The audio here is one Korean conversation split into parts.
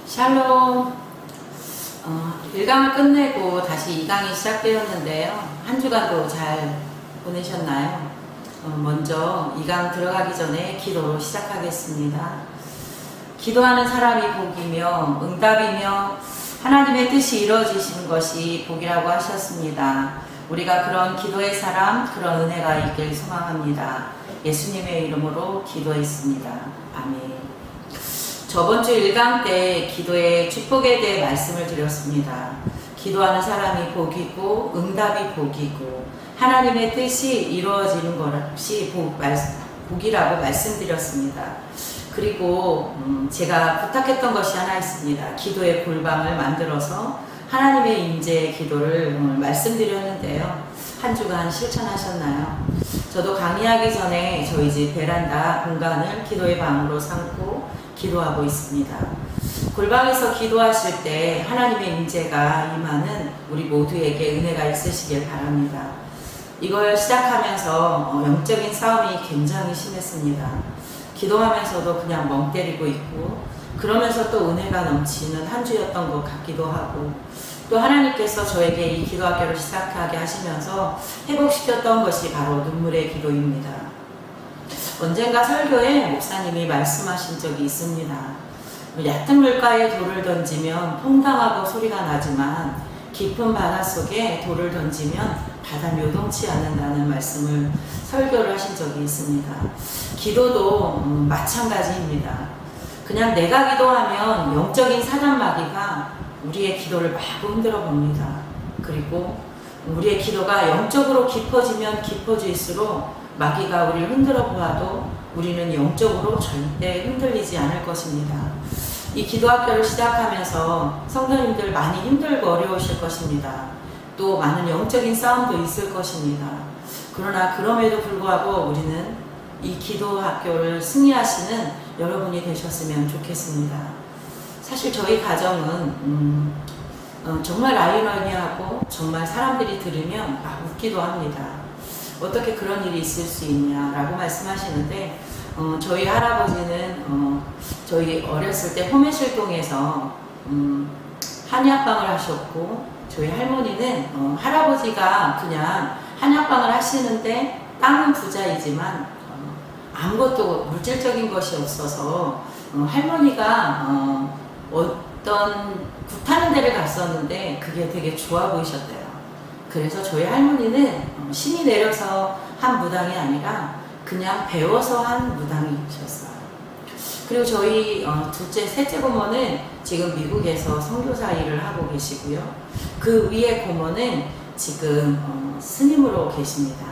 샬롬. 1강을 끝내고 다시 2강이 시작되었는데요. 한 주간도 잘 보내셨나요? 먼저 2강 들어가기 전에 기도로 시작하겠습니다. 기도하는 사람이 복이며 응답이며 하나님의 뜻이 이루어지시는 것이 복이라고 하셨습니다. 우리가 그런 기도의 사람, 그런 은혜가 있길 소망합니다. 예수님의 이름으로 기도했습니다. 아멘. 저번 주 1강 때 기도의 축복에 대해 말씀을 드렸습니다. 기도하는 사람이 복이고 응답이 복이고 하나님의 뜻이 이루어지는 것이 복이라고 말씀드렸습니다. 그리고 제가 부탁했던 것이 하나 있습니다. 기도의 골방을 만들어서 하나님의 임재의 기도를 오늘 말씀드렸는데요. 한 주간 실천하셨나요? 저도 강의하기 전에 저희 집 베란다 공간을 기도의 방으로 삼고 기도하고 있습니다. 골방에서 기도하실 때 하나님의 임재가 임하는 우리 모두에게 은혜가 있으시길 바랍니다. 이걸 시작하면서 영적인 싸움이 굉장히 심했습니다. 기도하면서도 그냥 멍 때리고 있고 그러면서 또 은혜가 넘치는 한 주였던 것 같기도 하고 또 하나님께서 저에게 이 기도학교를 시작하게 하시면서 회복시켰던 것이 바로 눈물의 기도입니다. 언젠가 설교에 목사님이 말씀하신 적이 있습니다. 얕은 물가에 돌을 던지면 퐁당하고 소리가 나지만 깊은 바닷속에 돌을 던지면 바다 요동치 않는다는 말씀을 설교를 하신 적이 있습니다. 기도도 마찬가지입니다. 그냥 내가 기도하면 영적인 사단마귀가 우리의 기도를 마구 흔들어 봅니다. 그리고 우리의 기도가 영적으로 깊어지면 깊어질수록 마귀가 우리를 흔들어 보아도 우리는 영적으로 절대 흔들리지 않을 것입니다. 이 기도학교를 시작하면서 성도님들 많이 힘들고 어려우실 것입니다. 또 많은 영적인 싸움도 있을 것입니다. 그러나 그럼에도 불구하고 우리는 이 기도학교를 승리하시는 여러분이 되셨으면 좋겠습니다. 사실 저희 가정은 정말 라이너니하고 정말 사람들이 들으면 막 웃기도 합니다. 어떻게 그런 일이 있을 수 있냐라고 말씀하시는데 저희 할아버지는 저희 어렸을 때 홈의실동에서 한의학방을 하셨고 저희 할머니는 할아버지가 그냥 한의학방을 하시는데 땅은 부자이지만 아무것도 물질적인 것이 없어서 할머니가 어떤 굿하는 데를 갔었는데 그게 되게 좋아 보이셨대요. 그래서 저희 할머니는 신이 내려서 한 무당이 아니라 그냥 배워서 한 무당이셨어요. 그리고 저희 둘째, 셋째 고모는 지금 미국에서 선교사 일을 하고 계시고요. 그 위에 고모는 지금 스님으로 계십니다.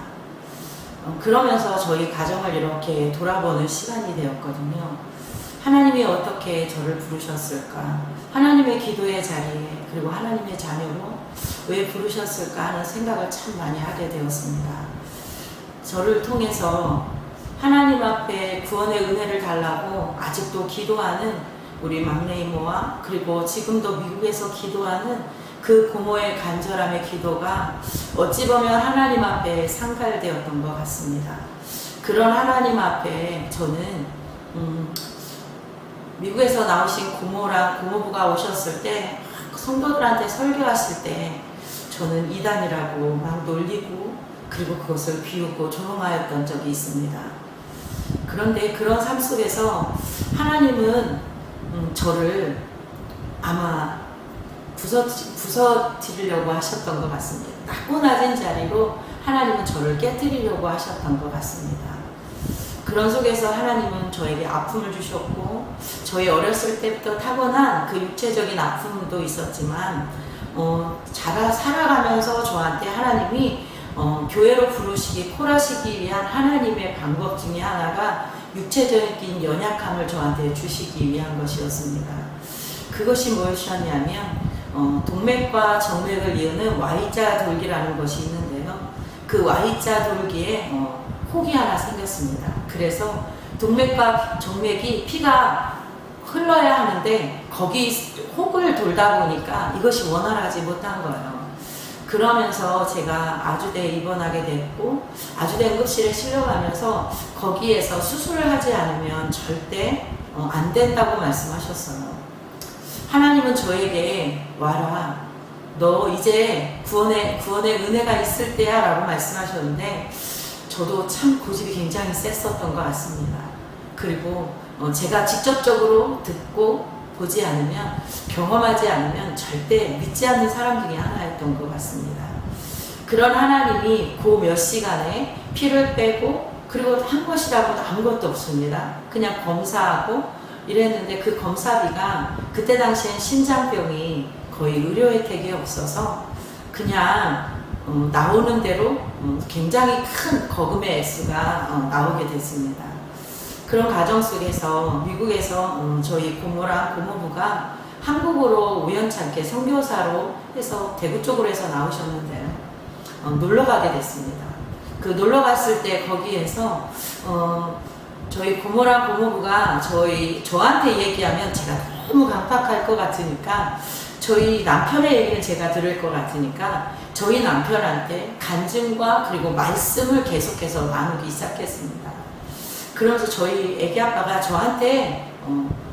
그러면서 저희 가정을 이렇게 돌아보는 시간이 되었거든요. 하나님이 어떻게 저를 부르셨을까? 하나님의 기도의 자리에 그리고 하나님의 자녀로 왜 부르셨을까 하는 생각을 참 많이 하게 되었습니다. 저를 통해서 하나님 앞에 구원의 은혜를 달라고 아직도 기도하는 우리 막내 이모와 그리고 지금도 미국에서 기도하는 그 고모의 간절함의 기도가 어찌 보면 하나님 앞에 상달되었던 것 같습니다. 그런 하나님 앞에 저는 미국에서 나오신 고모랑 고모부가 오셨을 때 성도들한테 설교하실 때 저는 이단이라고 막 놀리고 그리고 그것을 비웃고 조롱하였던 적이 있습니다. 그런데 그런 삶 속에서 하나님은 저를 아마 부서뜨리려고 하셨던 것 같습니다. 낮고 낮은 자리로 하나님은 저를 깨뜨리려고 하셨던 것 같습니다. 그런 속에서 하나님은 저에게 아픔을 주셨고 저희 어렸을 때부터 타고난 그 육체적인 아픔도 있었지만 살아가면서 저한테 하나님이 교회로 부르시기 콜하시기 위한 하나님의 방법 중에 하나가 육체적인 연약함을 저한테 주시기 위한 것이었습니다. 그것이 무엇이었냐면 동맥과 정맥을 이으는 Y자 돌기라는 것이 있는데요. 그 Y자 돌기에 혹이 하나 생겼습니다. 그래서 동맥과 정맥이 피가 흘러야 하는데 거기 혹을 돌다 보니까 이것이 원활하지 못한 거예요. 그러면서 제가 아주대에 입원하게 됐고 아주대 응급실에 실려가면서 거기에서 수술을 하지 않으면 절대 안 된다고 말씀하셨어요. 하나님은 저에게 와라. 너 이제 구원의 은혜가 있을 때야 라고 말씀하셨는데 저도 참 고집이 굉장히 셌었던 것 같습니다. 그리고 제가 직접적으로 듣고 보지 않으면, 경험하지 않으면 절대 믿지 않는 사람 중에 하나였던 것 같습니다. 그런 하나님이 그 몇 시간에 피를 빼고, 그리고 한 것이라고는 아무것도 없습니다. 그냥 검사하고 이랬는데 그 검사비가 그때 당시엔 심장병이 거의 의료 혜택이 없어서 그냥 나오는 대로 굉장히 큰 거금의 액수가 나오게 됐습니다. 그런 과정 속에서 미국에서 저희 고모랑 고모부가 한국으로 우연찮게 선교사로 해서 대구 쪽으로 해서 나오셨는데요. 놀러 가게 됐습니다. 그 놀러 갔을 때 거기에서 저희 고모랑 고모부가 저한테 얘기하면 제가 너무 강팍할 것 같으니까, 저희 남편의 얘기는 제가 들을 것 같으니까 저희 남편한테 간증과 그리고 말씀을 계속해서 나누기 시작했습니다. 그러면서 저희 애기 아빠가 저한테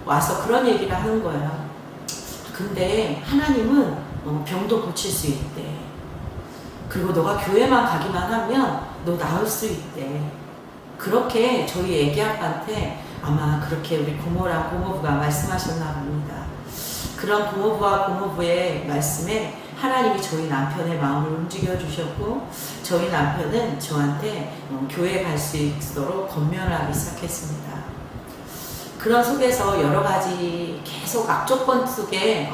와서 그런 얘기를 하는 거예요. 근데 하나님은 병도 고칠 수 있대. 그리고 너가 교회만 가기만 하면 너 나을 수 있대. 그렇게 저희 애기 아빠한테 아마 그렇게 우리 고모랑 고모부가 말씀하셨나 봅니다. 그런 고모부와 고모부의 말씀에 하나님이 저희 남편의 마음을 움직여 주셨고, 저희 남편은 저한테 교회 갈 수 있도록 권면을 하기 시작했습니다. 그런 속에서 여러 가지 계속 악조건 속에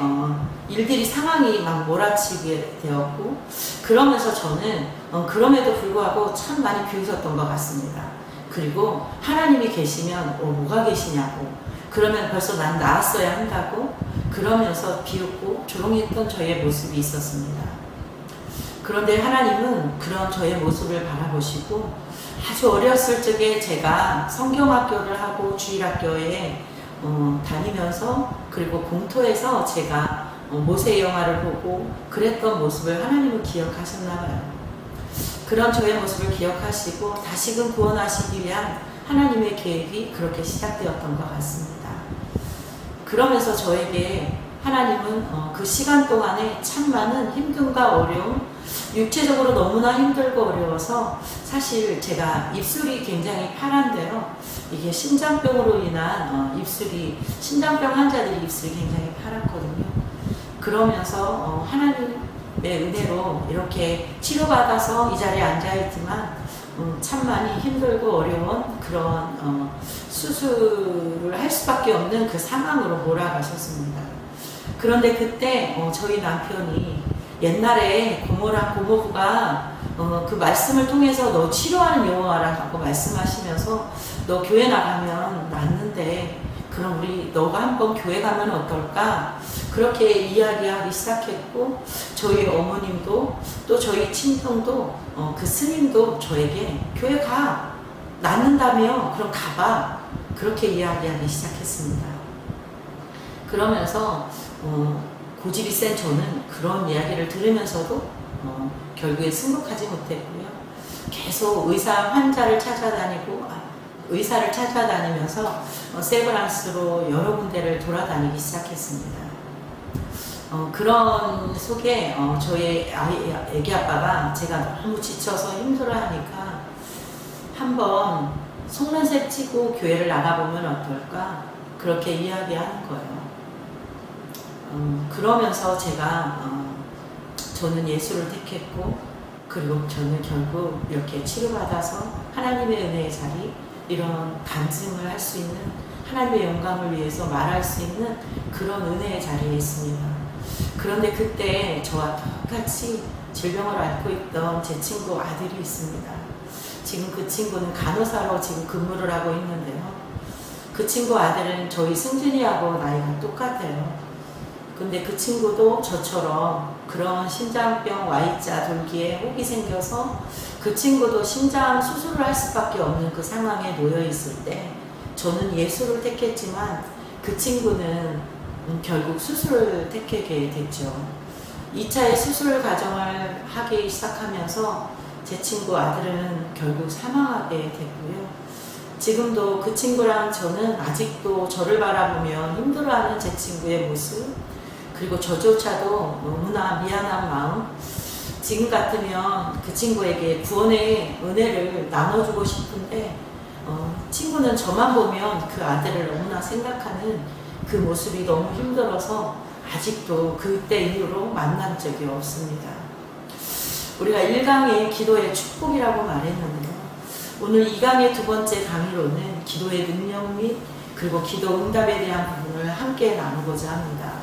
일들이 상황이 막 몰아치게 되었고, 그러면서 저는 그럼에도 불구하고 참 많이 비웃었던 것 같습니다. 그리고 하나님이 계시면 뭐가 계시냐고, 그러면 벌써 난 나았어야 한다고, 그러면서 비웃고 조롱했던 저의 모습이 있었습니다. 그런데 하나님은 그런 저의 모습을 바라보시고, 아주 어렸을 적에 제가 성경학교를 하고 주일학교에 다니면서, 그리고 공터에서 제가 모세 영화를 보고 그랬던 모습을 하나님은 기억하셨나 봐요. 그런 저의 모습을 기억하시고 다시금 구원하시기 위한 하나님의 계획이 그렇게 시작되었던 것 같습니다. 그러면서 저에게 하나님은 그 시간 동안에 참 많은 힘듦과 어려움, 육체적으로 너무나 힘들고 어려워서, 사실 제가 입술이 굉장히 파란데요. 이게 심장병으로 인한 심장병 환자들이 입술이 굉장히 파랗거든요. 그러면서 하나님의 은혜로 이렇게 치료받아서 이 자리에 앉아있지만 참 많이 힘들고 어려운 그런 수술을 할 수밖에 없는 그 상황으로 몰아가셨습니다. 그런데 그때 저희 남편이 옛날에 고모랑 고모부가 그 말씀을 통해서 너 치료하는 여호와라고 말씀하시면서 너 교회 나가면 낫는데 그럼 너가 한번 교회 가면 어떨까? 그렇게 이야기하기 시작했고, 저희 어머님도 또 저희 친정도 그 스님도 저에게 교회 가, 낫는다며, 그럼 가봐, 그렇게 이야기하기 시작했습니다. 그러면서 고집이 센 저는 그런 이야기를 들으면서도 결국에 승복하지 못했고요. 계속 의사를 찾아다니면서 세브란스로 여러 군데를 돌아다니기 시작했습니다. 그런 속에 저희 애기 아빠가 제가 너무 지쳐서 힘들어하니까 한번 속눈썹 치고 교회를 나가보면 어떨까, 그렇게 이야기하는 거예요. 그러면서 저는 예수를 택했고, 그리고 저는 결국 이렇게 치료받아서 하나님의 은혜의 자리, 이런 간증을 할 수 있는, 하나님의 영광을 위해서 말할 수 있는 그런 은혜의 자리에 있습니다. 그런데 그때 저와 똑같이 질병을 앓고 있던 제 친구 아들이 있습니다. 지금 그 친구는 간호사로 지금 근무를 하고 있는데요. 그 친구 아들은 저희 승준이하고 나이가 똑같아요. 근데 그 친구도 저처럼 그런 심장병 Y자 돌기에 혹이 생겨서 그 친구도 심장 수술을 할 수밖에 없는 그 상황에 놓여 있을 때, 저는 예수를 택했지만 그 친구는 결국 수술을 택하게 됐죠. 2차의 수술 과정을 하기 시작하면서 제 친구 아들은 결국 사망하게 됐고요. 지금도 그 친구랑 저는 아직도 저를 바라보면 힘들어하는 제 친구의 모습, 그리고 저조차도 너무나 미안한 마음, 지금 같으면 그 친구에게 구원의 은혜를 나눠주고 싶은데 친구는 저만 보면 그 아들을 너무나 생각하는 그 모습이 너무 힘들어서 아직도 그때 이후로 만난 적이 없습니다. 우리가 1강의 기도의 축복이라고 말했는데요. 오늘 2강의 두 번째 강의로는 기도의 능력 및 그리고 기도 응답에 대한 부분을 함께 나누고자 합니다.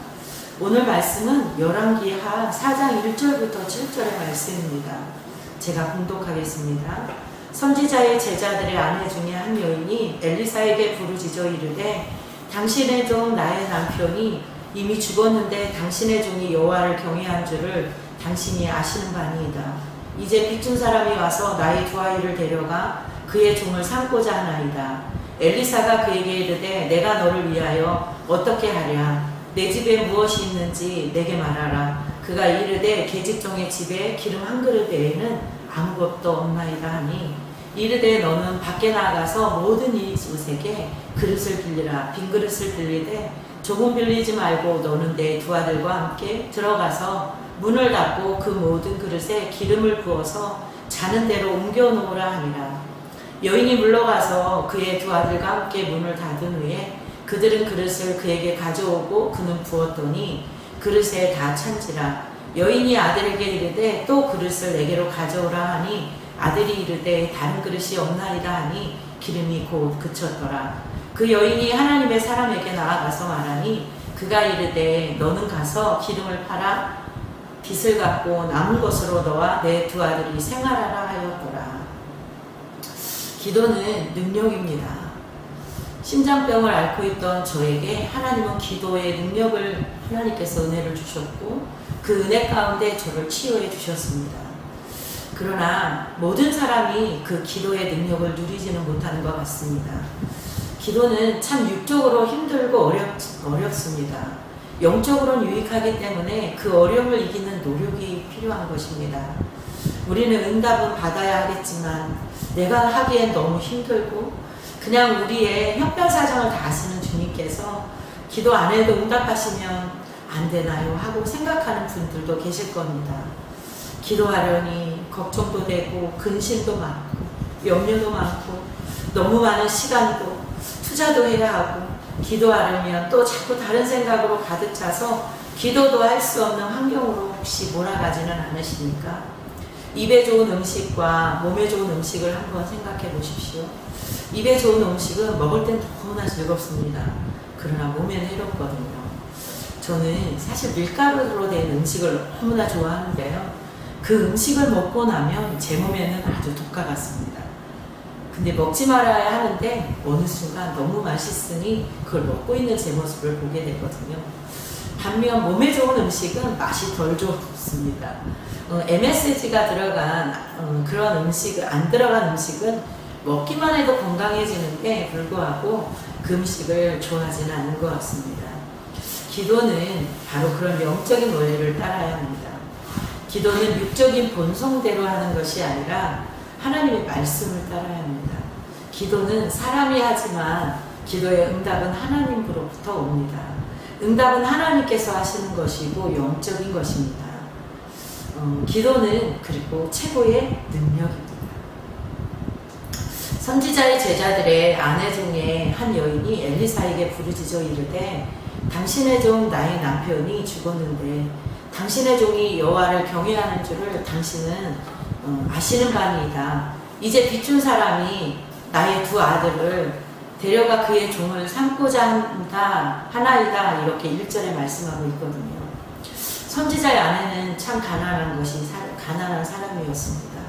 오늘 말씀은 열왕기하 4장 1절부터 7절의 말씀입니다. 제가 봉독하겠습니다. 선지자의 제자들의 아내 중에 한 여인이 엘리사에게 부르짖어 이르되 당신의 종 나의 남편이 이미 죽었는데 당신의 종이 여호와를 경외한 줄을 당신이 아시는 바니이다. 이제 빚준 사람이 와서 나의 두 아이를 데려가 그의 종을 삼고자 하나이다. 엘리사가 그에게 이르되 내가 너를 위하여 어떻게 하랴? 내 집에 무엇이 있는지 내게 말하라. 그가 이르되 계집종의 집에 기름 한 그릇 외에는 아무것도 없나이다 하니 이르되 너는 밖에 나가서 모든 이웃에게 그릇을 빌리라. 빈 그릇을 빌리되 조금 빌리지 말고 너는 내 두 아들과 함께 들어가서 문을 닫고 그 모든 그릇에 기름을 부어서 자는 대로 옮겨 놓으라 하니라. 여인이 물러가서 그의 두 아들과 함께 문을 닫은 후에 그들은 그릇을 그에게 가져오고 그는 부었더니 그릇에 다 찬지라. 여인이 아들에게 이르되 또 그릇을 내게로 가져오라 하니 아들이 이르되 다른 그릇이 없나이다 하니 기름이 곧 그쳤더라. 그 여인이 하나님의 사람에게 나아가서 말하니 그가 이르되 너는 가서 기름을 팔아 빚을 갚고 남은 것으로 너와 내 두 아들이 생활하라 하였더라. 기도는 능력입니다. 심장병을 앓고 있던 저에게 하나님은 기도의 능력을 하나님께서 은혜를 주셨고 그 은혜 가운데 저를 치유해 주셨습니다. 그러나 모든 사람이 그 기도의 능력을 누리지는 못하는 것 같습니다. 기도는 참 육적으로 힘들고 어렵습니다. 영적으로는 유익하기 때문에 그 어려움을 이기는 노력이 필요한 것입니다. 우리는 응답은 받아야 하겠지만 내가 하기엔 너무 힘들고 그냥 우리의 형편사정을 다 아시는 주님께서 기도 안 해도 응답하시면 안 되나요? 하고 생각하는 분들도 계실 겁니다. 기도하려니 걱정도 되고 근심도 많고 염려도 많고 너무 많은 시간도 투자도 해야 하고 기도하려면 또 자꾸 다른 생각으로 가득 차서 기도도 할 수 없는 환경으로 혹시 몰아가지는 않으십니까? 입에 좋은 음식과 몸에 좋은 음식을 한번 생각해 보십시오. 입에 좋은 음식은 먹을 땐 너무나 즐겁습니다. 그러나 몸에는 해롭거든요. 저는 사실 밀가루로 된 음식을 너무나 좋아하는데요. 그 음식을 먹고 나면 제 몸에는 아주 독과 같습니다. 근데 먹지 말아야 하는데 어느 순간 너무 맛있으니 그걸 먹고 있는 제 모습을 보게 되거든요. 반면 몸에 좋은 음식은 맛이 덜 좋습니다. MSG가 들어간 그런 음식을 안 들어간 음식은 먹기만 해도 건강해지는데 불구하고 그 음식을 좋아하지는 않는 것 같습니다. 기도는 바로 그런 영적인 원리를 따라야 합니다. 기도는 육적인 본성대로 하는 것이 아니라 하나님의 말씀을 따라야 합니다. 기도는 사람이 하지만 기도의 응답은 하나님으로부터 옵니다. 응답은 하나님께서 하시는 것이고 영적인 것입니다. 기도는 그리고 최고의 능력입니다. 선지자의 제자들의 아내 중에 한 여인이 엘리사에게 부르짖어 이르되 당신의 종 나의 남편이 죽었는데 당신의 종이 여호와를 경외하는 줄을 당신은 아시는 바니이다. 이제 빚준 사람이 나의 두 아들을 데려가 그의 종을 삼고자 하나이다. 이렇게 1절에 말씀하고 있거든요. 선지자의 아내는 참 가난한 사람이었습니다.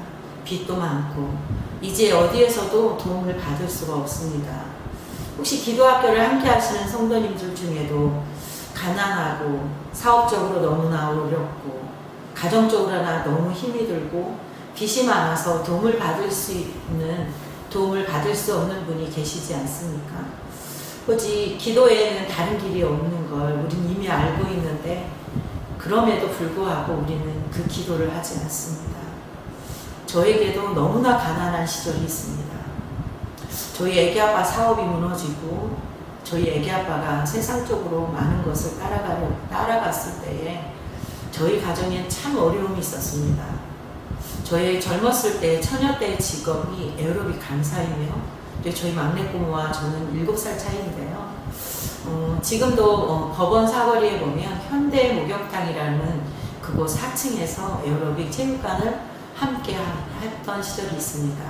빚도 많고 이제 어디에서도 도움을 받을 수가 없습니다. 혹시 기도학교를 함께 하시는 성도님들 중에도 가난하고 사업적으로 너무나 어렵고 가정적으로나 너무 힘이 들고 빚이 많아서 도움을 받을 수 없는 분이 계시지 않습니까? 오직 기도에는 다른 길이 없는 걸 우리는 이미 알고 있는데 그럼에도 불구하고 우리는 그 기도를 하지 않습니다. 저에게도 너무나 가난한 시절이 있습니다. 저희 애기 아빠 사업이 무너지고 저희 애기 아빠가 세상적으로 많은 것을 따라갔을 때에 저희 가정엔 참 어려움이 있었습니다. 저희 젊었을 때 처녀 때의 직업이 에어로빅 강사이며 저희 막내 고모와 저는 7살 차이인데요. 지금도 법원 사거리에 보면 현대 목욕탕이라는 그곳 4층에서 에어로빅 체육관을 함께 했던 시절이 있습니다.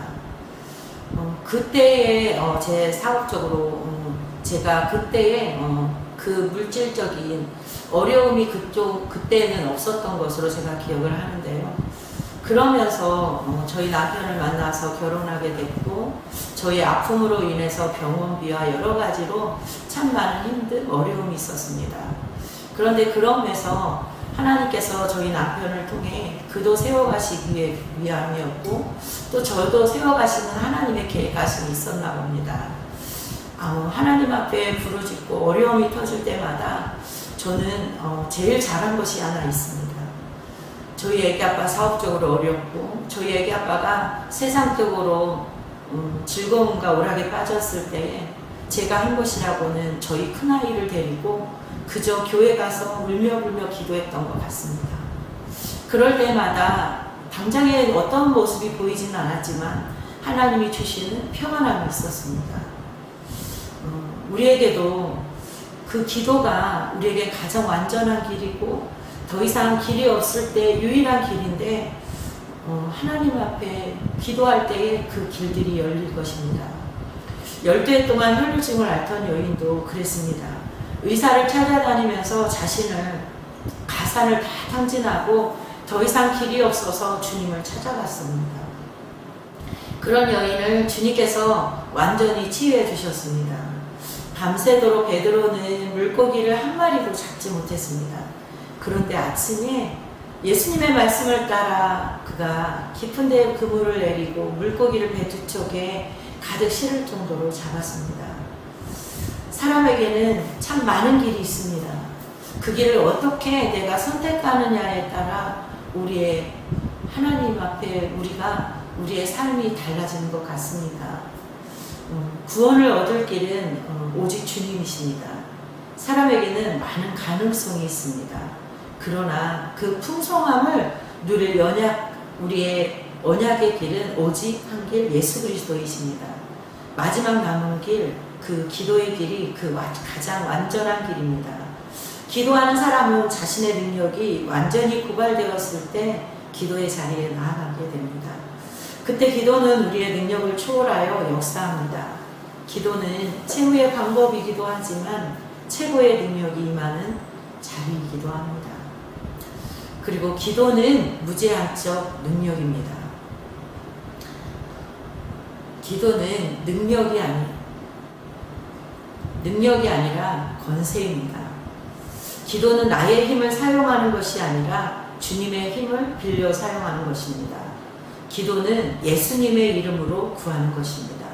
그때에 제 사업적으로 제가 그때에 그 물질적인 어려움이 그때는 없었던 것으로 제가 기억을 하는데요. 그러면서 저희 남편을 만나서 결혼하게 됐고 저희 아픔으로 인해서 병원비와 여러 가지로 참 많은 힘든 어려움이 있었습니다. 그런데 그러면서 하나님께서 저희 남편을 통해 그도 세워가시기 위함이었고 또 저도 세워가시는 하나님의 계획하심이 있었나 봅니다. 하나님 앞에 부르짖고 어려움이 터질 때마다 저는 제일 잘한 것이 하나 있습니다. 저희 애기 아빠 사업적으로 어렵고 저희 애기 아빠가 세상적으로 즐거움과 오락에 빠졌을 때에 제가 한 것이라고는 저희 큰아이를 데리고 그저 교회 가서 울며불며 기도했던 것 같습니다. 그럴 때마다 당장에 어떤 모습이 보이지는 않았지만 하나님이 주시는 평안함이 있었습니다. 우리에게도 그 기도가 우리에게 가장 완전한 길이고 더 이상 길이 없을 때 유일한 길인데 하나님 앞에 기도할 때에 그 길들이 열릴 것입니다. 12해 동안 혈루증을 앓던 여인도 그랬습니다. 의사를 찾아다니면서 자신을 가산을 다 탕진하고 더 이상 길이 없어서 주님을 찾아갔습니다. 그런 여인을 주님께서 완전히 치유해 주셨습니다. 밤새도록 베드로는 물고기를 한 마리도 잡지 못했습니다. 그런데 아침에 예수님의 말씀을 따라 그가 깊은 데 그물을 내리고 물고기를 배 두 척에 가득 실을 정도로 잡았습니다. 사람에게는 참 많은 길이 있습니다. 그 길을 어떻게 내가 선택하느냐에 따라 우리의 하나님 앞에 우리의 삶이 달라지는 것 같습니다. 구원을 얻을 길은 오직 주님이십니다. 사람에게는 많은 가능성이 있습니다. 그러나 그 풍성함을 누릴 우리의 언약의 길은 오직 한 길 예수 그리스도이십니다. 마지막 남은 길, 그 기도의 길이 그 가장 완전한 길입니다. 기도하는 사람은 자신의 능력이 완전히 고갈되었을 때 기도의 자리에 나아가게 됩니다. 그때 기도는 우리의 능력을 초월하여 역사합니다. 기도는 최후의 방법이기도 하지만 최고의 능력이 임하는 자리이기도 합니다. 그리고 기도는 무제한적 능력입니다. 기도는 능력이 아니라 권세입니다. 기도는 나의 힘을 사용하는 것이 아니라 주님의 힘을 빌려 사용하는 것입니다. 기도는 예수님의 이름으로 구하는 것입니다.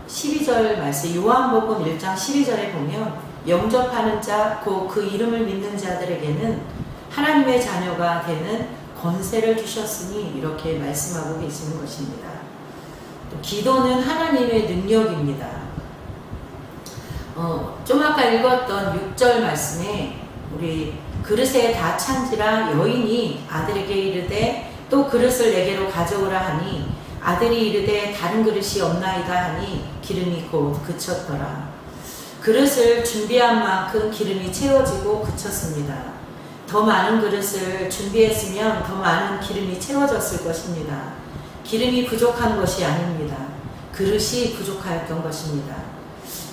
12절 말씀, 요한복음 1장 12절에 보면 영접하는 자, 곧 그 이름을 믿는 자들에게는 하나님의 자녀가 되는 권세를 주셨으니 이렇게 말씀하고 계시는 것입니다. 또 기도는 하나님의 능력입니다. 좀 아까 읽었던 6절 말씀에 우리 그릇에 다 찬지라 여인이 아들에게 이르되 또 그릇을 내게로 가져오라 하니 아들이 이르되 다른 그릇이 없나이다 하니 기름이 곧 그쳤더라. 그릇을 준비한 만큼 기름이 채워지고 그쳤습니다. 더 많은 그릇을 준비했으면 더 많은 기름이 채워졌을 것입니다. 기름이 부족한 것이 아닙니다. 그릇이 부족하였던 것입니다.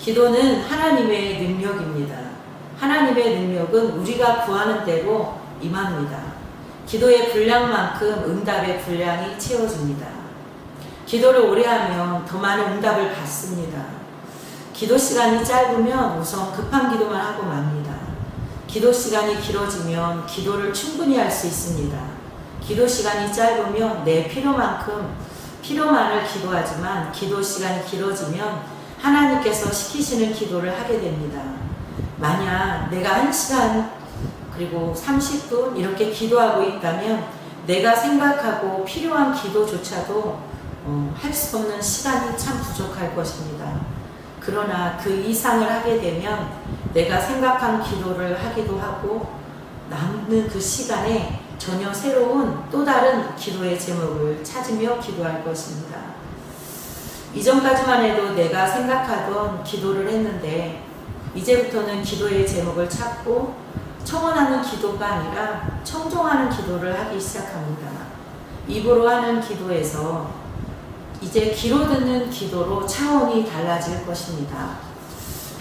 기도는 하나님의 능력입니다. 하나님의 능력은 우리가 구하는 대로 임합니다. 기도의 분량만큼 응답의 분량이 채워집니다. 기도를 오래 하면 더 많은 응답을 받습니다. 기도 시간이 짧으면 우선 급한 기도만 하고 맙니다. 기도 시간이 길어지면 기도를 충분히 할 수 있습니다. 기도 시간이 짧으면 내 필요만을 기도하지만 기도 시간이 길어지면 하나님께서 시키시는 기도를 하게 됩니다. 만약 내가 1시간 그리고 30분 이렇게 기도하고 있다면 내가 생각하고 필요한 기도조차도 할 수 없는 시간이 참 부족할 것입니다. 그러나 그 이상을 하게 되면 내가 생각한 기도를 하기도 하고 남는 그 시간에 전혀 새로운 또 다른 기도의 제목을 찾으며 기도할 것입니다. 이전까지만 해도 내가 생각하던 기도를 했는데 이제부터는 기도의 제목을 찾고 청원하는 기도가 아니라 청종하는 기도를 하기 시작합니다. 입으로 하는 기도에서 이제 귀로 듣는 기도로 차원이 달라질 것입니다.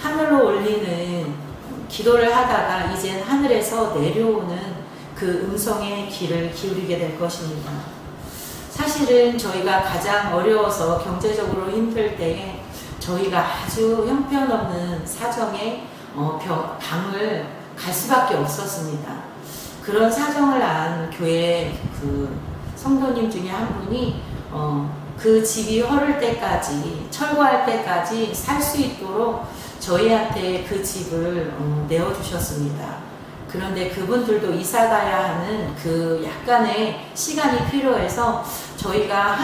하늘로 올리는 기도를 하다가 이젠 하늘에서 내려오는 그 음성의 귀를 기울이게 될 것입니다. 사실은 저희가 가장 어려워서 경제적으로 힘들 때에 저희가 아주 형편없는 사정에 방을 갈 수밖에 없었습니다. 그런 사정을 안 교회 그 성도님 중에 한 분이 그 집이 허를 때까지 철거할 때까지 살 수 있도록 저희한테 그 집을 내어주셨습니다. 그런데 그분들도 이사 가야 하는 그 약간의 시간이 필요해서 저희가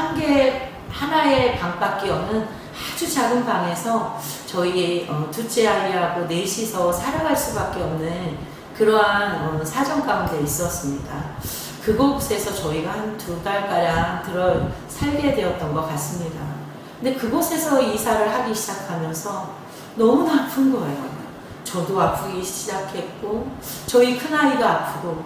하나의 방밖에 없는 아주 작은 방에서 저희 둘째 아이하고 넷이서 살아갈 수밖에 없는 그러한 사정 가운데 있었습니다. 그곳에서 저희가 한 2달가량 들어 살게 되었던 것 같습니다. 근데 그곳에서 이사를 하기 시작하면서 너무나 아픈 거예요. 저도 아프기 시작했고 저희 큰아이가 아프고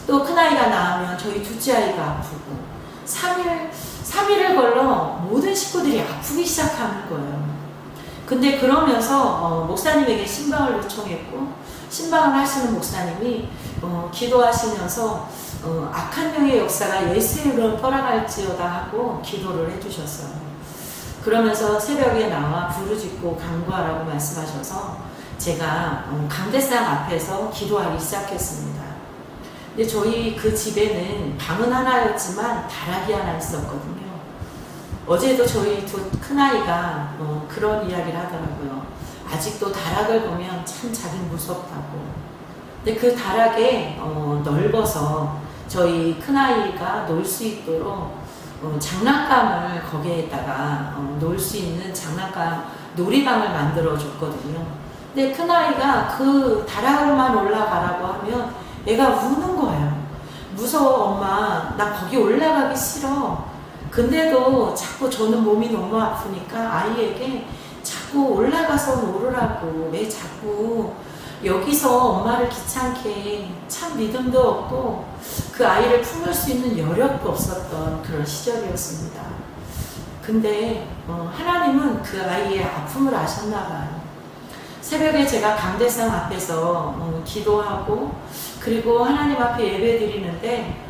또 큰아이가 낳으면 저희 둘째 아이가 아프고 3일을 걸러 모든 식구들이 아프기 시작하는 거예요. 근데 그러면서 목사님에게 신방을 요청했고 신방을 하시는 목사님이 기도하시면서 악한 영의 역사가 예수의 이름으로 떠나갈지어다 하고 기도를 해주셨어요. 그러면서 새벽에 나와 부르짖고 간구하라고 말씀하셔서 제가 강대상 앞에서 기도하기 시작했습니다. 근데 저희 그 집에는 방은 하나였지만 다락이 하나 있었거든요. 어제도 저희 두 큰아이가 그런 이야기를 하더라고요. 아직도 다락을 보면 참 자기 무섭다고. 근데 그 다락에 넓어서 저희 큰아이가 놀 수 있도록 장난감을 거기에다가 놀 수 있는 장난감 놀이방을 만들어 줬거든요. 근데 큰아이가 그 다락만 올라가라고 하면 애가 우는 거예요. 무서워 엄마, 나 거기 올라가기 싫어. 근데도 자꾸 저는 몸이 너무 아프니까 아이에게 자꾸 올라가서 놀으라고, 왜 자꾸 여기서 엄마를 귀찮게, 참 믿음도 없고 그 아이를 품을 수 있는 여력도 없었던 그런 시절이었습니다. 근데 하나님은 그 아이의 아픔을 아셨나 봐요. 새벽에 제가 강대상 앞에서 기도하고 그리고 하나님 앞에 예배 드리는데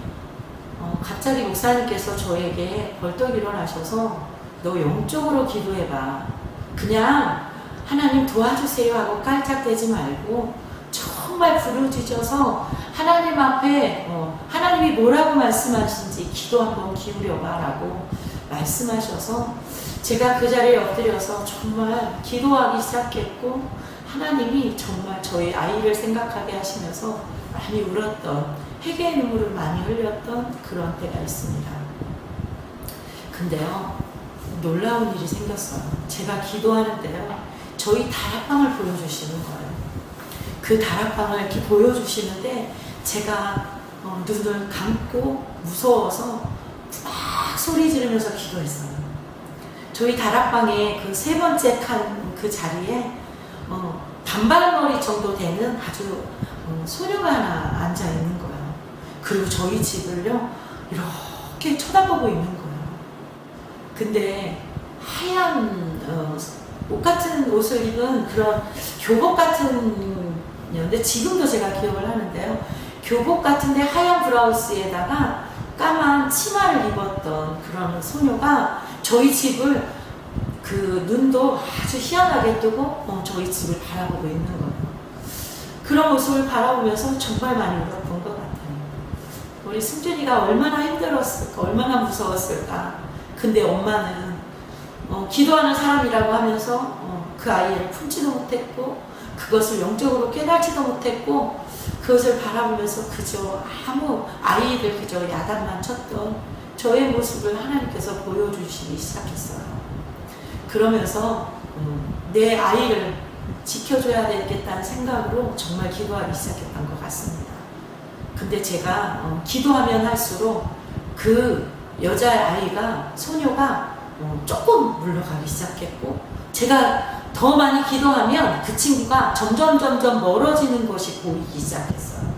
갑자기 목사님께서 저에게 벌떡 일어나셔서 너 영적으로 기도해봐. 그냥 하나님 도와주세요 하고 깔짝대지 말고 정말 부르짖어서 하나님 앞에 하나님이 뭐라고 말씀하신지 기도 한번 기울여봐 라고 말씀하셔서 제가 그 자리에 엎드려서 정말 기도하기 시작했고 하나님이 정말 저희 아이를 생각하게 하시면서 많이 울었던, 회개의 눈물을 많이 흘렸던 그런 때가 있습니다. 근데요, 놀라운 일이 생겼어요. 제가 기도하는데요, 저희 다락방을 보여주시는 거예요. 그 다락방을 이렇게 보여주시는데 제가 눈을 감고 무서워서 막 소리 지르면서 기도했어요. 저희 다락방에 그 3번째 칸 그 자리에 단발머리 정도 되는 아주 소녀가 하나 앉아 있는 거예요. 그리고 저희 집을요 이렇게 쳐다보고 있는 거예요. 근데 하얀 옷 같은 옷을 입은 그런 교복 같은 데 지금도 제가 기억을 하는데요. 교복 같은데 하얀 브라우스에다가 까만 치마를 입었던 그런 소녀가 저희 집을 그 눈도 아주 희한하게 뜨고 저희 집을 바라보고 있는 거예요. 그런 모습을 바라보면서 정말 많이 울었던 것 같아요. 우리 승준이가 얼마나 힘들었을까, 얼마나 무서웠을까. 근데 엄마는 기도하는 사람이라고 하면서 그 아이를 품지도 못했고 그것을 영적으로 깨달지도 못했고 그것을 바라보면서 그저 아이들 그저 야단만 쳤던 저의 모습을 하나님께서 보여주시기 시작했어요. 그러면서 내 아이를 지켜줘야 되겠다는 생각으로 정말 기도하기 시작했던 것 같습니다. 근데 제가 기도하면 할수록 그 여자아이가, 소녀가 조금 물러가기 시작했고, 제가 더 많이 기도하면 그 친구가 점점 멀어지는 것이 보이기 시작했어요.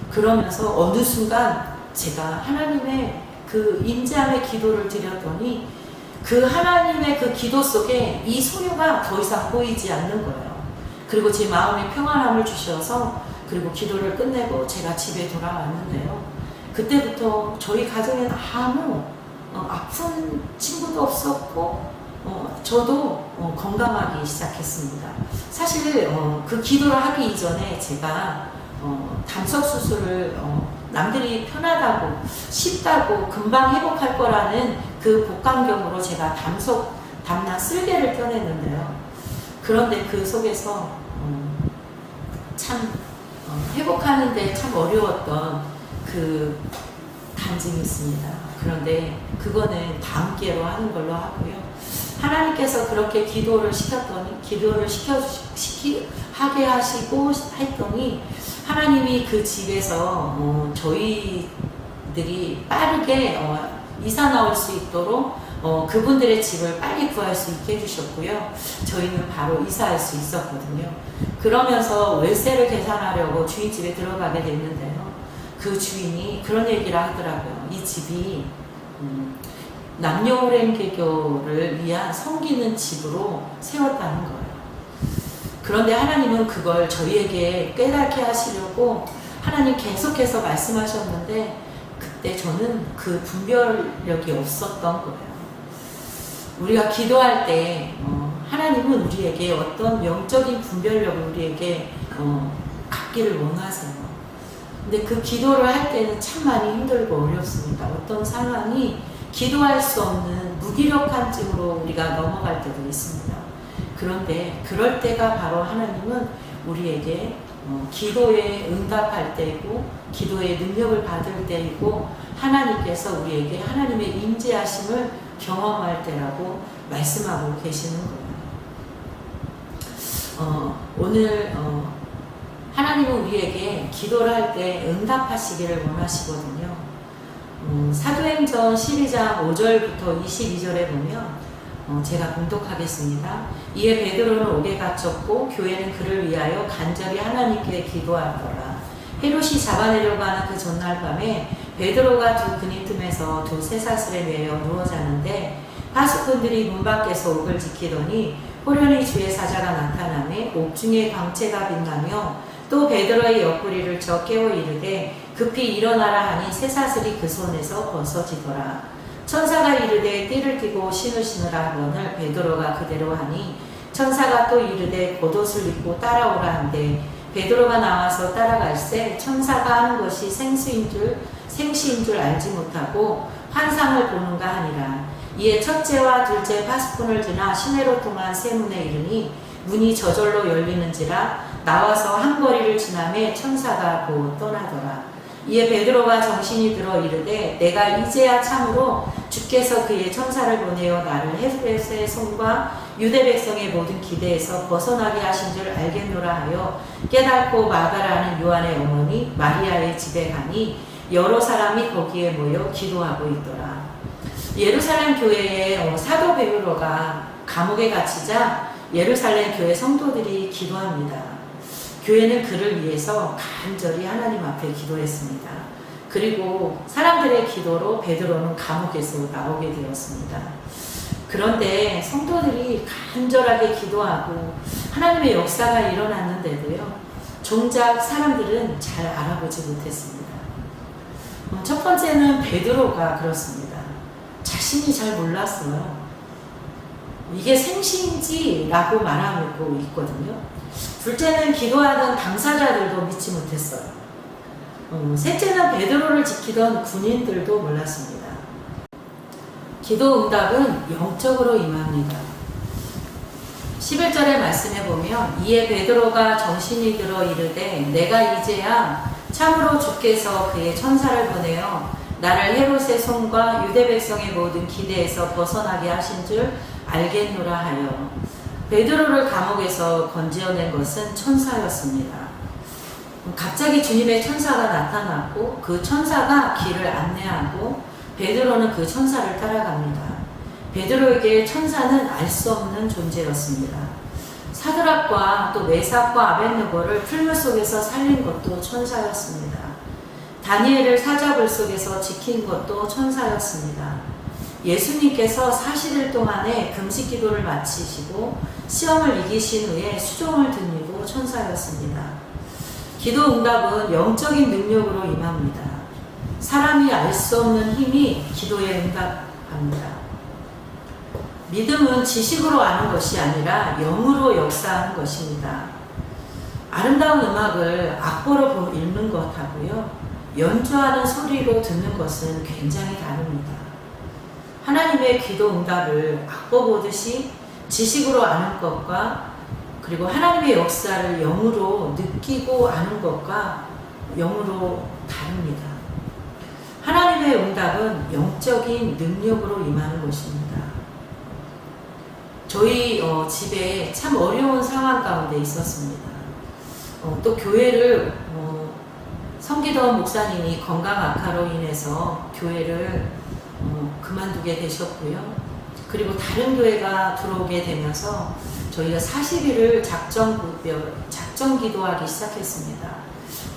그러면서 어느 순간 제가 하나님의 그 임재함의 기도를 드렸더니 그 하나님의 그 기도 속에 이 소녀가 더 이상 보이지 않는 거예요. 그리고 제 마음에 평안함을 주셔서, 그리고 기도를 끝내고 제가 집에 돌아왔는데요. 그때부터 저희 가정에는 아무 아픈 친구도 없었고 저도 건강하기 시작했습니다. 사실 그 기도를 하기 이전에 제가 담석 수술을 남들이 편하다고, 쉽다고, 금방 회복할 거라는 그 복강경으로 제가 담낭 쓸개를 껴냈는데요. 그런데 그 속에서 참 회복하는데 참 어려웠던 그 간증이 있습니다. 그런데 그거는 다음 기회로 하는 걸로 하고요. 하나님께서 그렇게 기도를 하게 하시고 했더니 하나님이 그 집에서 저희들이 빠르게 이사 나올 수 있도록 그분들의 집을 빨리 구할 수 있게 해주셨고요. 저희는 바로 이사할 수 있었거든요. 그러면서 월세를 계산하려고 주인집에 들어가게 됐는데요. 그 주인이 그런 얘기를 하더라고요. 이 집이 남녀호랭개교를 위한 섬기는 집으로 세웠다는 거예요. 그런데 하나님은 그걸 저희에게 깨닫게 하시려고 하나님 계속해서 말씀하셨는데, 그때 저는 그 분별력이 없었던 거예요. 우리가 기도할 때 하나님은 우리에게 어떤 영적인 분별력을 우리에게 갖기를 원하세요. 근데 그 기도를 할 때는 참 많이 힘들고 어렵습니다. 어떤 상황이 기도할 수 없는 무기력한 증으로 우리가 넘어갈 때도 있습니다. 그런데 그럴 때가 바로 하나님은 우리에게 기도에 응답할 때이고, 기도의 능력을 받을 때이고, 하나님께서 우리에게 하나님의 임재하심을 경험할 때라고 말씀하고 계시는 거예요. 오늘 하나님은 우리에게 기도를 할 때 응답하시기를 원하시거든요. 사도행전 12장 5절부터 22절에 보면 제가 봉독하겠습니다. 이에 베드로는 옥에 갇혔고 교회는 그를 위하여 간절히 하나님께 기도하더라. 헤롯이 잡아내려고 하는 그 전날 밤에 베드로가 두 근인 틈에서 두 쇠사슬에 매여 누워 자는데 파수꾼들이 문 밖에서 옥을 지키더니 호련히 주의 사자가 나타나매 옥중에 광채가 빛나며 또 베드로의 옆구리를 쳐 깨워 이르되 급히 일어나라 하니 쇠사슬이 그 손에서 벗어지더라. 천사가 이르되 띠를 띠고 신을 신으라 하거늘 베드로가 그대로 하니 천사가 또 이르되 겉옷을 입고 따라오라 한데 베드로가 나와서 따라갈새 천사가 하는 것이 생시인 줄 알지 못하고 환상을 보는가 하니라. 이에 첫째와 둘째 파수꾼을 지나 시내로 통한 세 문에 이르니 문이 저절로 열리는지라 나와서 한 거리를 지나매 천사가 곧 떠나더라. 이에 베드로가 정신이 들어 이르되 내가 이제야 참으로 주께서 그의 천사를 보내어 나를 헤롯의 손과 유대 백성의 모든 기대에서 벗어나게 하신 줄 알겠노라 하여 깨닫고 마가라는 요한의 어머니 마리아의 집에 가니 여러 사람이 거기에 모여 기도하고 있더라. 예루살렘 교회에 사도 베드로가 감옥에 갇히자 예루살렘 교회 성도들이 기도합니다. 교회는 그를 위해서 간절히 하나님 앞에 기도했습니다. 그리고 사람들의 기도로 베드로는 감옥에서 나오게 되었습니다. 그런데 성도들이 간절하게 기도하고 하나님의 역사가 일어났는데도요, 정작 사람들은 잘 알아보지 못했습니다. 첫 번째는 베드로가 그렇습니다. 자신이 잘 몰랐어요. 이게 생시인지라고 말하고 있거든요. 둘째는 기도하던 당사자들도 믿지 못했어요. 셋째는 베드로를 지키던 군인들도 몰랐습니다. 기도 응답은 영적으로 임합니다. 11절의 말씀에 보면 이에 베드로가 정신이 들어 이르되 내가 이제야 참으로 주께서 그의 천사를 보내어 나를 헤롯의 손과 유대 백성의 모든 기대에서 벗어나게 하신 줄 알겠노라 하여 베드로를 감옥에서 건지어낸 것은 천사였습니다. 갑자기 주님의 천사가 나타났고 그 천사가 길을 안내하고 베드로는 그 천사를 따라갑니다. 베드로에게 천사는 알 수 없는 존재였습니다. 사드락과 또 메삭과 아벳느고를 풀물 속에서 살린 것도 천사였습니다. 다니엘을 사자굴 속에서 지킨 것도 천사였습니다. 예수님께서 40일 동안의 금식 기도를 마치시고 시험을 이기신 후에 수종을 드리고 천사였습니다. 기도 응답은 영적인 능력으로 임합니다. 사람이 알 수 없는 힘이 기도에 응답합니다. 믿음은 지식으로 아는 것이 아니라 영으로 역사하는 것입니다. 아름다운 음악을 악보로 읽는 것하고요, 연주하는 소리로 듣는 것은 굉장히 다릅니다. 하나님의 기도 응답을 악보 보듯이 지식으로 아는 것과 그리고 하나님의 역사를 영으로 느끼고 아는 것과 영으로 다릅니다. 하나님의 응답은 영적인 능력으로 임하는 것입니다. 저희 집에 참 어려운 상황 가운데 있었습니다. 또 교회를 섬기던 목사님이 건강 악화로 인해서 교회를 그만두게 되셨고요. 그리고 다른 교회가 들어오게 되면서 저희가 40일을 작정 기도하기 시작했습니다.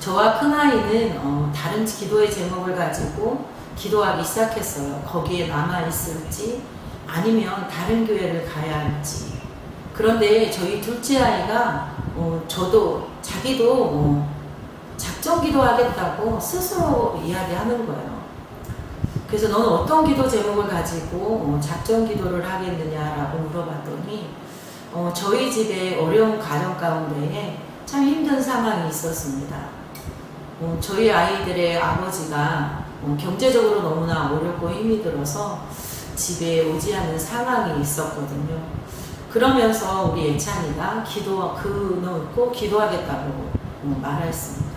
저와 큰아이는 다른 기도의 제목을 가지고 기도하기 시작했어요. 거기에 남아있을지 아니면 다른 교회를 가야 할지. 그런데 저희 둘째 아이가 자기도 작정 기도하겠다고 스스로 이야기하는 거예요. 그래서 너는 어떤 기도 제목을 가지고 작정 기도를 하겠느냐라고 물어봤더니 저희 집에 어려운 가정 가운데에 참 힘든 상황이 있었습니다. 저희 아이들의 아버지가 경제적으로 너무나 어렵고 힘이 들어서 집에 오지 않는 상황이 있었거든요. 그러면서 우리 예찬이가 그놓고 기도하겠다고 말했습니다.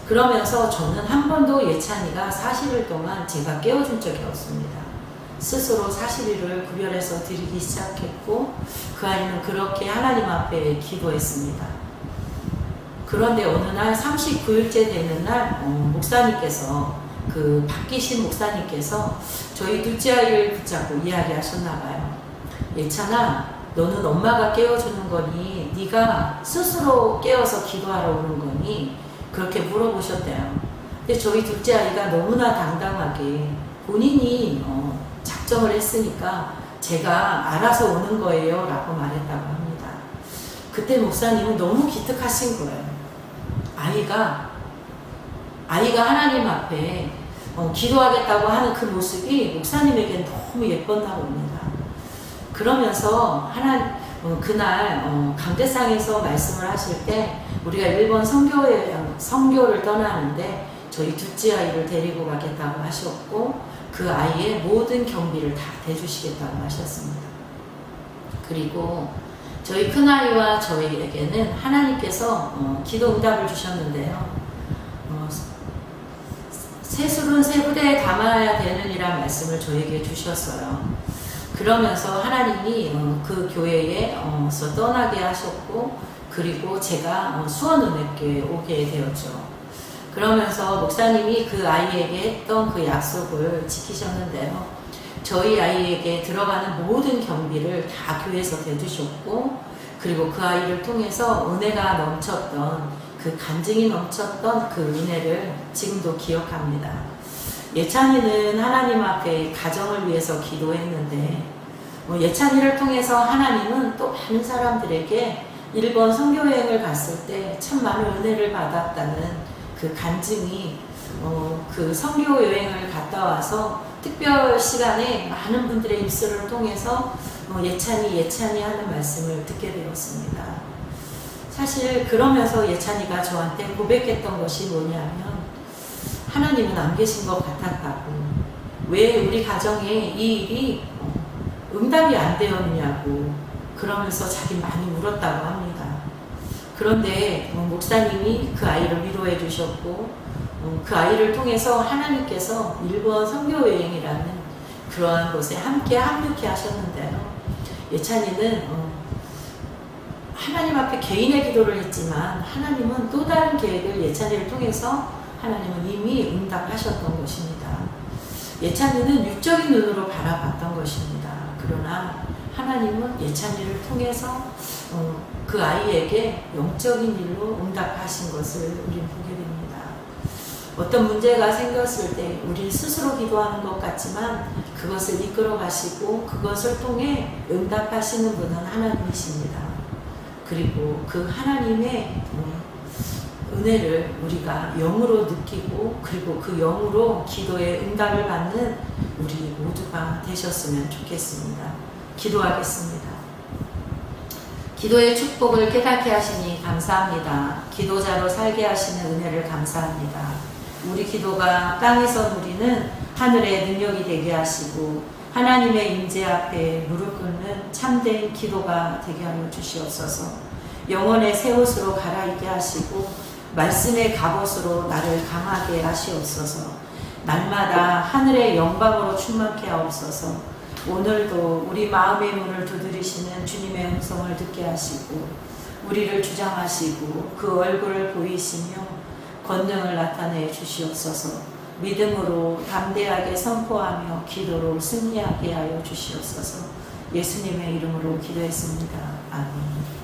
그러면서 저는 한 번도 예찬이가 40일 동안 제가 깨워준 적이 없습니다. 스스로 40일을 구별해서 드리기 시작했고 그 아이는 그렇게 하나님 앞에 기도했습니다. 그런데 어느 날 39일째 되는 날 목사님께서 바뀌신 목사님께서 저희 둘째 아이를 붙잡고 이야기하셨나 봐요. 예찬아, 너는 엄마가 깨워주는 거니 네가 스스로 깨워서 기도하러 오는 거니? 그렇게 물어보셨대요. 근데 저희 둘째 아이가 너무나 당당하게 본인이 작정을 했으니까 제가 알아서 오는 거예요 라고 말했다고 합니다. 그때 목사님은 너무 기특하신 거예요. 아이가 하나님 앞에 기도하겠다고 하는 그 모습이 목사님에겐 너무 예뻤나 봅니다. 그러면서 그날 강대상에서 말씀을 하실 때 우리가 일본 선교를 떠나는데 저희 둘째 아이를 데리고 가겠다고 하셨고 그 아이의 모든 경비를 다 대주시겠다고 하셨습니다. 그리고 저희 큰아이와 저희에게는 하나님께서 기도 응답을 주셨는데요. 새술은 새 부대에 담아야 되느니란 말씀을 저에게 주셨어요. 그러면서 하나님이 그 교회에서 떠나게 하셨고 그리고 제가 수원은혜교회에 오게 되었죠. 그러면서 목사님이 그 아이에게 했던 그 약속을 지키셨는데요. 저희 아이에게 들어가는 모든 경비를 다 교회에서 대주셨고 그리고 그 아이를 통해서 은혜가 넘쳤던 그 간증이 넘쳤던 그 은혜를 지금도 기억합니다. 예찬이는 하나님 앞에 가정을 위해서 기도했는데 예찬이를 통해서 하나님은 또 많은 사람들에게 일본 선교여행을 갔을 때 참 많은 은혜를 받았다는 그 간증이 그 선교여행을 갔다 와서 특별 시간에 많은 분들의 입술을 통해서 예찬이 하는 말씀을 듣게 되었습니다. 사실 그러면서 예찬이가 저한테 고백했던 것이 뭐냐면 하나님은 안 계신 것 같았다고, 왜 우리 가정에 이 일이 응답이 안 되었냐고 그러면서 자기 많이 울었다고 합니다. 그런데 목사님이 그 아이를 위로해 주셨고 그 아이를 통해서 하나님께서 일본 선교여행이라는 그러한 곳에 함께 합류케 하셨는데요. 예찬이는 하나님 앞에 개인의 기도를 했지만 하나님은 또 다른 계획을 예찬이를 통해서 하나님은 이미 응답하셨던 것입니다. 예찬이는 육적인 눈으로 바라봤던 것입니다. 그러나 하나님은 예찬이를 통해서 그 아이에게 영적인 일로 응답하신 것을 우리는 보게 됩니다. 어떤 문제가 생겼을 때 우리 스스로 기도하는 것 같지만 그것을 이끌어 가시고 그것을 통해 응답하시는 분은 하나님이십니다. 그리고 그 하나님의 은혜를 우리가 영으로 느끼고 그리고 그 영으로 기도의 응답을 받는 우리 모두가 되셨으면 좋겠습니다. 기도하겠습니다. 기도의 축복을 깨닫게 하시니 감사합니다. 기도자로 살게 하시는 은혜를 감사합니다. 우리 기도가 땅에서 누리는 하늘의 능력이 되게 하시고 하나님의 임재 앞에 무릎 꿇는 참된 기도가 되게 하여 주시옵소서. 영혼의 새 옷으로 갈아입게 하시고 말씀의 갑옷으로 나를 강하게 하시옵소서. 날마다 하늘의 영광으로 충만케 하옵소서. 오늘도 우리 마음의 문을 두드리시는 주님의 음성을 듣게 하시고 우리를 주장하시고 그 얼굴을 보이시며 권능을 나타내 주시옵소서. 믿음으로 담대하게 선포하며 기도로 승리하게 하여 주시옵소서. 예수님의 이름으로 기도했습니다. 아멘.